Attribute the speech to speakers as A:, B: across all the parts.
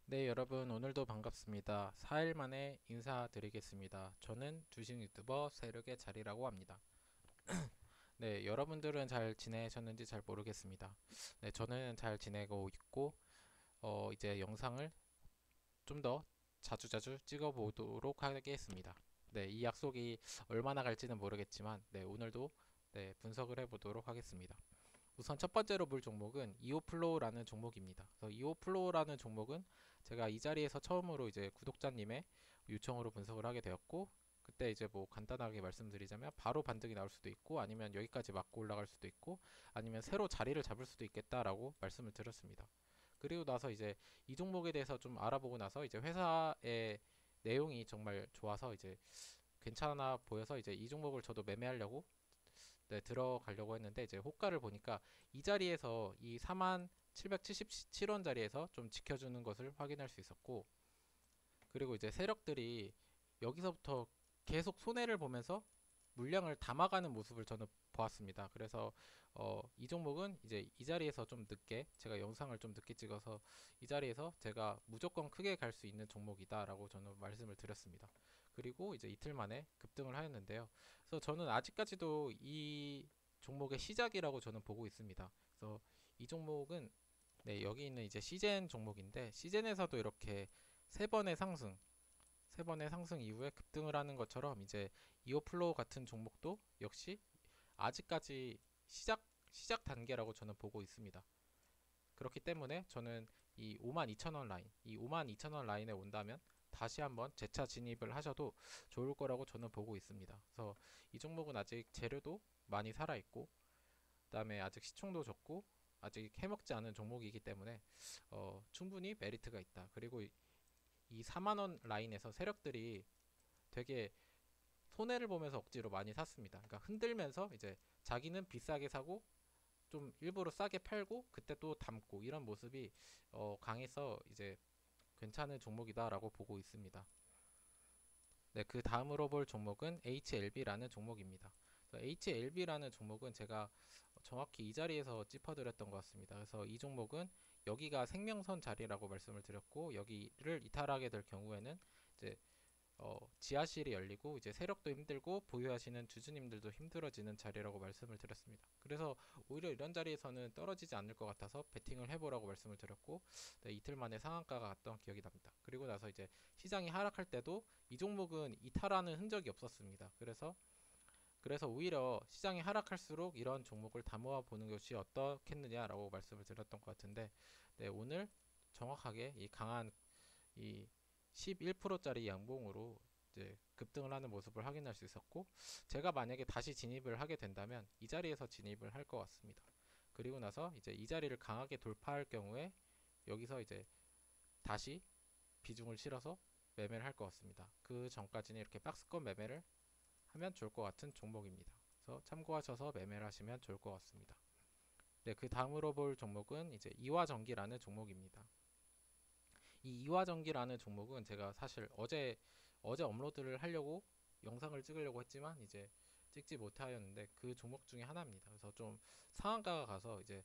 A: 네, 여러분 오늘도 반갑습니다. 4일 만에 인사드리겠습니다. 저는 주식 유튜버 세력의 자리라고 합니다. 네, 여러분들은 잘 지내셨는지 잘 모르겠습니다. 네, 저는 잘 지내고 있고 이제 영상을 좀 더 자주자주 찍어 보도록 하겠습니다. 네, 이 약속이 얼마나 갈지는 모르겠지만 네, 오늘도 네, 분석을 해 보도록 하겠습니다. 우선 첫 번째로 볼 종목은 이오플로우라는 종목입니다. 그래서 이오플로우라는 종목은 제가 이 자리에서 처음으로 이제 구독자님의 요청으로 분석을 하게 되었고, 그때 이제 뭐 간단하게 말씀드리자면 바로 반등이 나올 수도 있고, 아니면 여기까지 맞고 올라갈 수도 있고, 아니면 새로 자리를 잡을 수도 있겠다라고 말씀을 드렸습니다. 그리고 나서 이제 이 종목에 대해서 좀 알아보고 나서 이제 회사의 내용이 정말 좋아서 이제 괜찮아 보여서 이제 이 종목을 저도 매매하려고 네, 들어가려고 했는데 이제 호가를 보니까 이 자리에서 이 4777원 자리에서 좀 지켜주는 것을 확인할 수 있었고, 그리고 이제 세력들이 여기서부터 계속 손해를 보면서 물량을 담아가는 모습을 저는 보았습니다. 그래서 이 종목은 이제 이 자리에서 좀 늦게 제가 영상을 좀 늦게 찍어서 이 자리에서 제가 무조건 크게 갈 수 있는 종목이다라고 저는 말씀을 드렸습니다. 그리고 이제 이틀 만에 급등을 하였는데요. 그래서 저는 아직까지도 이 종목의 시작이라고 저는 보고 있습니다. 그래서 이 종목은 네, 여기 있는 이제 시젠 종목인데 시젠에서도 이렇게 세 번의 상승 세 번의 상승 이후에 급등을 하는 것처럼 이제 이오플로우 같은 종목도 역시 아직까지 시작 단계라고 저는 보고 있습니다. 그렇기 때문에 저는 이 52,000원 라인, 이 52,000원 라인에 온다면 다시 한번 재차 진입을 하셔도 좋을 거라고 저는 보고 있습니다. 그래서 이 종목은 아직 재료도 많이 살아 있고, 그다음에 아직 시총도 적고 아직 해먹지 않은 종목이기 때문에 충분히 메리트가 있다. 그리고 이 4만 원 라인에서 세력들이 되게 손해를 보면서 억지로 많이 샀습니다. 그러니까 흔들면서 이제 자기는 비싸게 사고 좀 일부러 싸게 팔고 그때 또 담고 이런 모습이 강해서 이제 괜찮은 종목이다라고 보고 있습니다. 네, 그 다음으로 볼 종목은 HLB라는 종목입니다. HLB라는 종목은 제가 정확히 이 자리에서 짚어드렸던 것 같습니다. 그래서 이 종목은 여기가 생명선 자리라고 말씀을 드렸고 여기를 이탈하게 될 경우에는 이제 지하실이 열리고 이제 세력도 힘들고 보유하시는 주주님들도 힘들어지는 자리라고 말씀을 드렸습니다. 그래서 오히려 이런 자리에서는 떨어지지 않을 것 같아서 베팅을 해보라고 말씀을 드렸고 네, 이틀 만에 상한가가 갔던 기억이 납니다. 그리고 나서 이제 시장이 하락할 때도 이 종목은 이탈하는 흔적이 없었습니다. 그래서 오히려 시장이 하락할수록 이런 종목을 다 모아보는 것이 어떻겠느냐라고 말씀을 드렸던 것 같은데 네, 오늘 정확하게 이 강한 이 11%짜리 양봉으로 이제 급등을 하는 모습을 확인할 수 있었고 제가 만약에 다시 진입을 하게 된다면 이 자리에서 진입을 할 것 같습니다. 그리고 나서 이제 이 자리를 강하게 돌파할 경우에 여기서 이제 다시 비중을 실어서 매매를 할 것 같습니다. 그 전까지는 이렇게 박스권 매매를 하면 좋을 것 같은 종목입니다. 그래서 참고하셔서 매매를 하시면 좋을 것 같습니다. 네, 그 다음으로 볼 종목은 이제 이화전기라는 종목입니다. 이 이화전기라는 종목은 제가 사실 어제 업로드를 하려고 영상을 찍으려고 했지만 이제 찍지 못하였는데 그 종목 중에 하나입니다. 그래서 좀 상한가가 가서 이제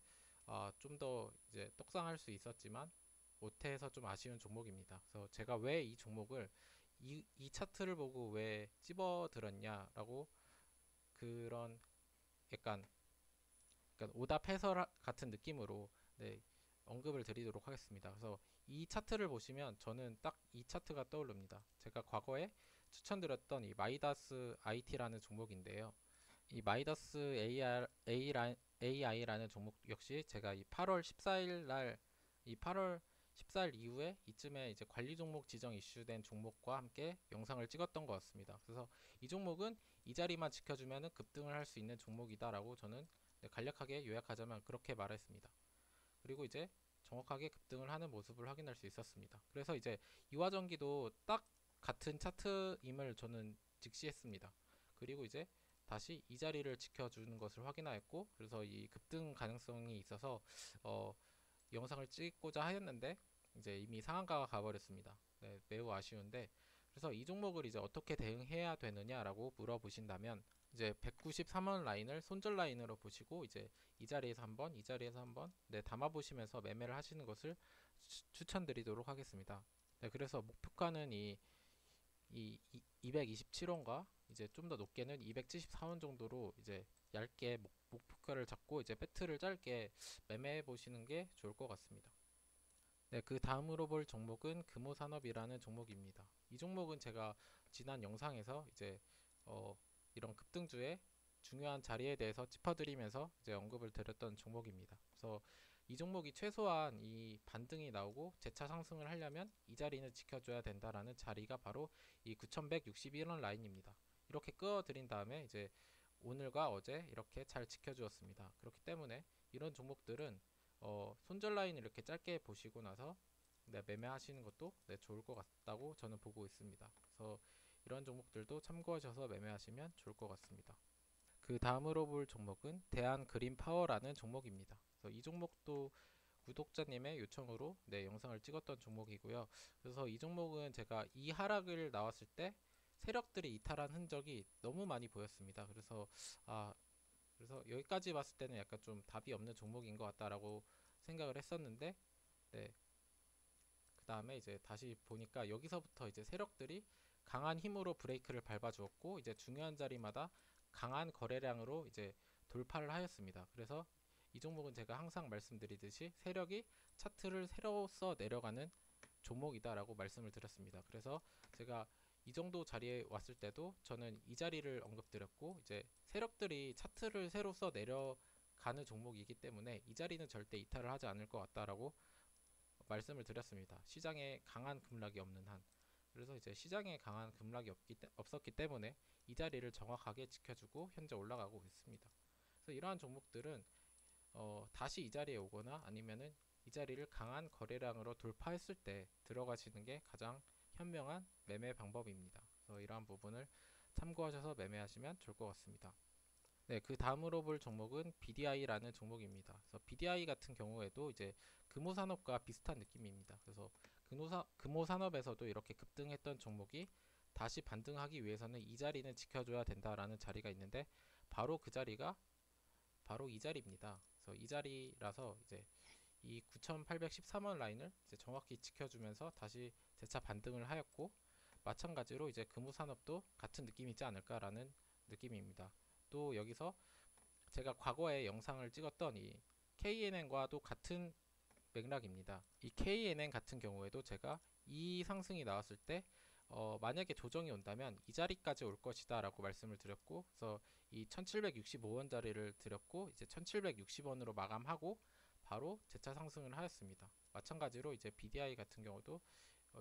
A: 좀 더 이제 떡상할 수 있었지만 못해서 좀 아쉬운 종목입니다. 그래서 제가 왜 이 종목을 이 차트를 보고 왜 집어들었냐라고 그런 약간 오답 해설 같은 느낌으로 네, 언급을 드리도록 하겠습니다. 그래서 이 차트를 보시면 저는 딱 이 차트가 떠오릅니다. 제가 과거에 추천드렸던 이 마이다스 IT라는 종목인데요. 이 마이다스 AI라는 종목 역시 제가 이 8월 14일 날 이 8월 14일 이후에 이쯤에 이제 관리 종목 지정 이슈된 종목과 함께 영상을 찍었던 것 같습니다. 그래서 이 종목은 이 자리만 지켜주면 급등을 할 수 있는 종목이다라고 저는 네, 간략하게 요약하자면 그렇게 말했습니다. 그리고 이제 정확하게 급등을 하는 모습을 확인할 수 있었습니다. 그래서 이제 이화전기도 딱 같은 차트임을 저는 직시했습니다. 그리고 이제 다시 이 자리를 지켜주는 것을 확인하였고 그래서 이 급등 가능성이 있어서 어, 영상을 찍고자 하였는데 이제 이미 상한가가 가버렸습니다. 네, 매우 아쉬운데 그래서 이 종목을 이제 어떻게 대응해야 되느냐라고 물어보신다면 이제 193원 라인을 손절 라인으로 보시고 이제 이 자리에서 한번 네, 담아 보시면서 매매를 하시는 것을 추천드리도록 하겠습니다. 네, 그래서 목표가는 이 227원과 이제 좀 더 높게는 274원 정도로 이제 얇게 목표가를 잡고 이제 배트를 짧게 매매해 보시는 게 좋을 것 같습니다. 네, 그 다음으로 볼 종목은 금호산업이라는 종목입니다. 이 종목은 제가 지난 영상에서 이제 이런 급등주의 중요한 자리에 대해서 짚어드리면서 이제 언급을 드렸던 종목입니다. 그래서 이 종목이 최소한 이 반등이 나오고 재차 상승을 하려면 이 자리는 지켜줘야 된다라는 자리가 바로 이 9161원 라인입니다. 이렇게 끌어들인 다음에 이제 오늘과 어제 이렇게 잘 지켜주었습니다. 그렇기 때문에 이런 종목들은 손절 라인을 이렇게 짧게 보시고 나서 네, 매매하시는 것도 네, 좋을 것 같다고 저는 보고 있습니다. 그래서 이런 종목들도 참고하셔서 매매하시면 좋을 것 같습니다. 그 다음으로 볼 종목은 대한그린파워라는 종목입니다. 그래서 이 종목도 구독자님의 요청으로 네, 영상을 찍었던 종목이고요. 그래서 이 종목은 제가 이 하락을 나왔을 때 세력들이 이탈한 흔적이 너무 많이 보였습니다. 아, 그래서 여기까지 봤을 때는 약간 좀 답이 없는 종목인 것 같다라고 생각을 했었는데, 네, 그 다음에 이제 다시 보니까 여기서부터 이제 세력들이 강한 힘으로 브레이크를 밟아주었고 이제 중요한 자리마다 강한 거래량으로 이제 돌파를 하였습니다. 그래서 이 종목은 제가 항상 말씀드리듯이 세력이 차트를 세로써 내려가는 종목이다라고 말씀을 드렸습니다. 그래서 제가 이 정도 자리에 왔을 때도 저는 이 자리를 언급드렸고 이제 세력들이 차트를 세로써 내려가는 종목이기 때문에 이 자리는 절대 이탈을 하지 않을 것 같다라고 말씀을 드렸습니다. 시장에 강한 급락이 없는 한. 그래서 이제 시장에 강한 급락이 없었기 때문에 이 자리를 정확하게 지켜주고 현재 올라가고 있습니다. 그래서 이러한 종목들은 다시 이 자리에 오거나 아니면은 이 자리를 강한 거래량으로 돌파했을 때 들어가시는 게 가장 현명한 매매 방법입니다. 그래서 이러한 부분을 참고하셔서 매매하시면 좋을 것 같습니다. 네, 그 다음으로 볼 종목은 BDI라는 종목입니다. 그래서 BDI 같은 경우에도 이제 금호산업과 비슷한 느낌입니다. 그래서 금호산업에서도 이렇게 급등했던 종목이 다시 반등하기 위해서는 이 자리는 지켜줘야 된다라는 자리가 있는데 바로 그 자리가 바로 이 자리입니다. 그래서 이 자리라서 이제 이 9813원 라인을 이제 정확히 지켜주면서 다시 재차 반등을 하였고 마찬가지로 이제 금호산업도 같은 느낌이지 않을까라는 느낌입니다. 또 여기서 제가 과거에 영상을 찍었던 이 KNN과도 같은 맥락입니다. 이 KNN 같은 경우에도 제가 이 상승이 나왔을 때 만약에 조정이 온다면 이 자리까지 올 것이다 라고 말씀을 드렸고 그래서 이 1765원 자리를 드렸고 이제 1760원으로 마감하고 바로 재차 상승을 하였습니다. 마찬가지로 이제 BDI 같은 경우도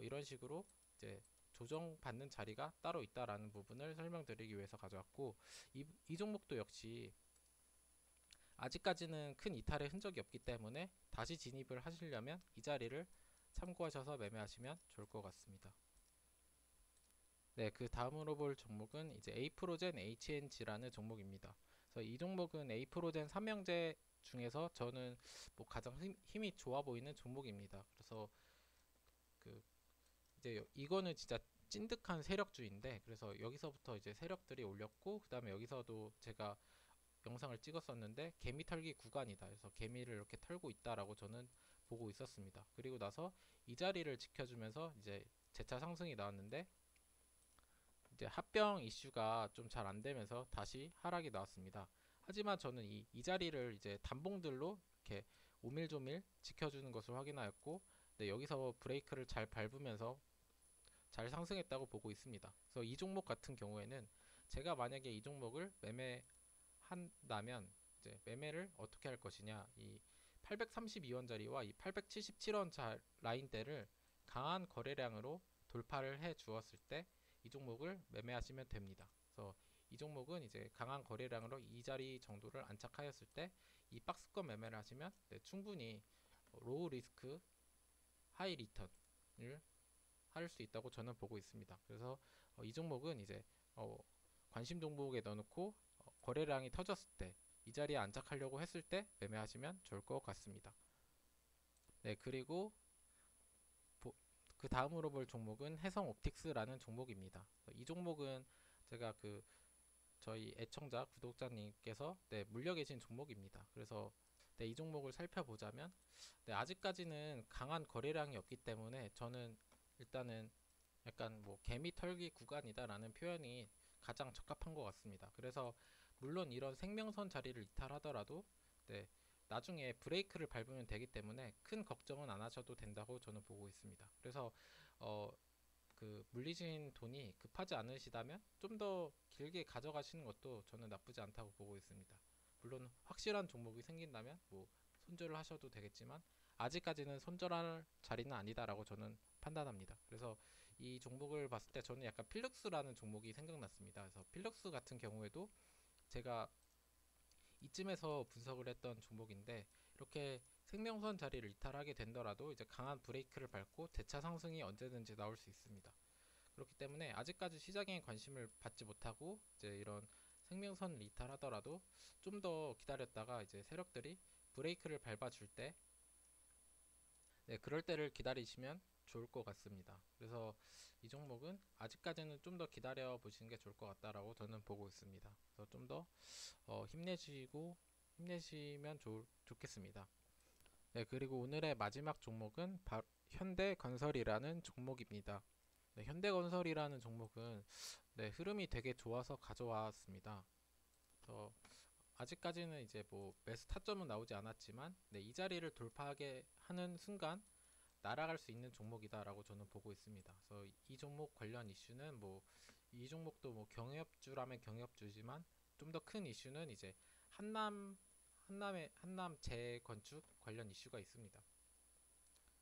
A: 이런 식으로 이제 조정받는 자리가 따로 있다라는 부분을 설명드리기 위해서 가져왔고 이 종목도 역시 아직까지는 큰 이탈의 흔적이 없기 때문에 다시 진입을 하시려면 이 자리를 참고하셔서 매매하시면 좋을 것 같습니다. 네, 그 다음으로 볼 종목은 이제 에이프로젠 HNG라는 종목입니다. 그래서 이 종목은 에이프로젠 삼형제 중에서 저는 뭐 가장 힘이 좋아 보이는 종목입니다. 그래서 그 이제 이거는 진짜 찐득한 세력주인데 그래서 여기서부터 이제 세력들이 올렸고 그 다음에 여기서도 제가 영상을 찍었었는데 개미 털기 구간이다. 그래서 개미를 이렇게 털고 있다라고 저는 보고 있었습니다. 그리고 나서 이 자리를 지켜주면서 이제 재차 상승이 나왔는데 이제 합병 이슈가 좀 잘 안되면서 다시 하락이 나왔습니다. 하지만 저는 이 자리를 이제 단봉들로 이렇게 오밀조밀 지켜주는 것을 확인하였고 네, 여기서 브레이크를 잘 밟으면서 잘 상승했다고 보고 있습니다. 그래서 이 종목 같은 경우에는 제가 만약에 이 종목을 매매한다면 이제 매매를 어떻게 할 것이냐 이 832원짜리와 이 877원 라인대를 강한 거래량으로 돌파를 해 주었을 때 이 종목을 매매하시면 됩니다. 그래서 이 종목은 이제 강한 거래량으로 이 자리 정도를 안착하였을 때 이 박스권 매매를 하시면 네, 충분히 로우 리스크 하이 리턴을 할 수 있다고 저는 보고 있습니다. 그래서 이 종목은 이제 관심 종목에 넣어놓고 거래량이 터졌을 때 이 자리에 안착하려고 했을 때 매매하시면 좋을 것 같습니다. 네, 그리고 그 다음으로 볼 종목은 해성옵틱스라는 종목입니다. 이 종목은 제가 저희 애청자 구독자님께서 네, 물려 계신 종목입니다. 그래서 네, 이 종목을 살펴보자면 네, 아직까지는 강한 거래량이 없기 때문에 저는 일단은 약간 뭐 개미 털기 구간이다라는 표현이 가장 적합한 것 같습니다. 그래서 물론 이런 생명선 자리를 이탈하더라도 네, 나중에 브레이크를 밟으면 되기 때문에 큰 걱정은 안 하셔도 된다고 저는 보고 있습니다. 그래서 어, 그 물리신 돈이 급하지 않으시다면 좀 더 길게 가져가시는 것도 저는 나쁘지 않다고 보고 있습니다. 물론 확실한 종목이 생긴다면 뭐 손절을 하셔도 되겠지만 아직까지는 손절할 자리는 아니다라고 저는 판단합니다. 그래서 이 종목을 봤을 때 저는 약간 필럭스라는 종목이 생각났습니다. 그래서 필럭스 같은 경우에도 제가 이쯤에서 분석을 했던 종목인데 이렇게 생명선 자리를 이탈하게 된더라도 이제 강한 브레이크를 밟고 대차 상승이 언제든지 나올 수 있습니다. 그렇기 때문에 아직까지 시장에 관심을 받지 못하고 이제 이런 생명선을 이탈하더라도 좀 더 기다렸다가 이제 세력들이 브레이크를 밟아줄 때 네, 그럴 때를 기다리시면 좋을 것 같습니다. 그래서 이 종목은 아직까지는 좀 더 기다려 보시는 게 좋을 것 같다라고 저는 보고 있습니다. 그래서 좀 더 힘내시면 좋겠습니다. 네, 그리고 오늘의 마지막 종목은 현대건설이라는 종목입니다. 네, 현대건설이라는 종목은 네, 흐름이 되게 좋아서 가져왔습니다. 그래서 아직까지는 이제 뭐 매수 타점은 나오지 않았지만 네, 이 자리를 돌파하게 하는 순간 날아갈 수 있는 종목이다라고 저는 보고 있습니다. 그래서 이 종목 관련 이슈는 뭐 이 종목도 뭐 경협주라면 경협주지만 좀 더 큰 이슈는 이제 한남 재건축 관련 이슈가 있습니다.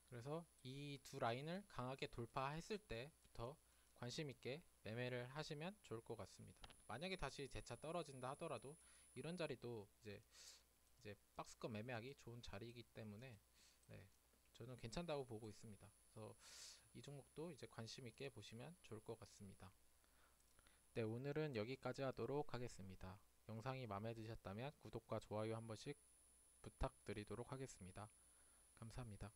A: 그래서 이 두 라인을 강하게 돌파했을 때부터 관심 있게 매매를 하시면 좋을 것 같습니다. 만약에 다시 재차 떨어진다 하더라도 이런 자리도 이제 박스권 매매하기 좋은 자리이기 때문에 네, 저는 괜찮다고 보고 있습니다. 그래서 이 종목도 이제 관심 있게 보시면 좋을 것 같습니다. 네, 오늘은 여기까지 하도록 하겠습니다. 영상이 마음에 드셨다면 구독과 좋아요 한 번씩 부탁드리도록 하겠습니다. 감사합니다.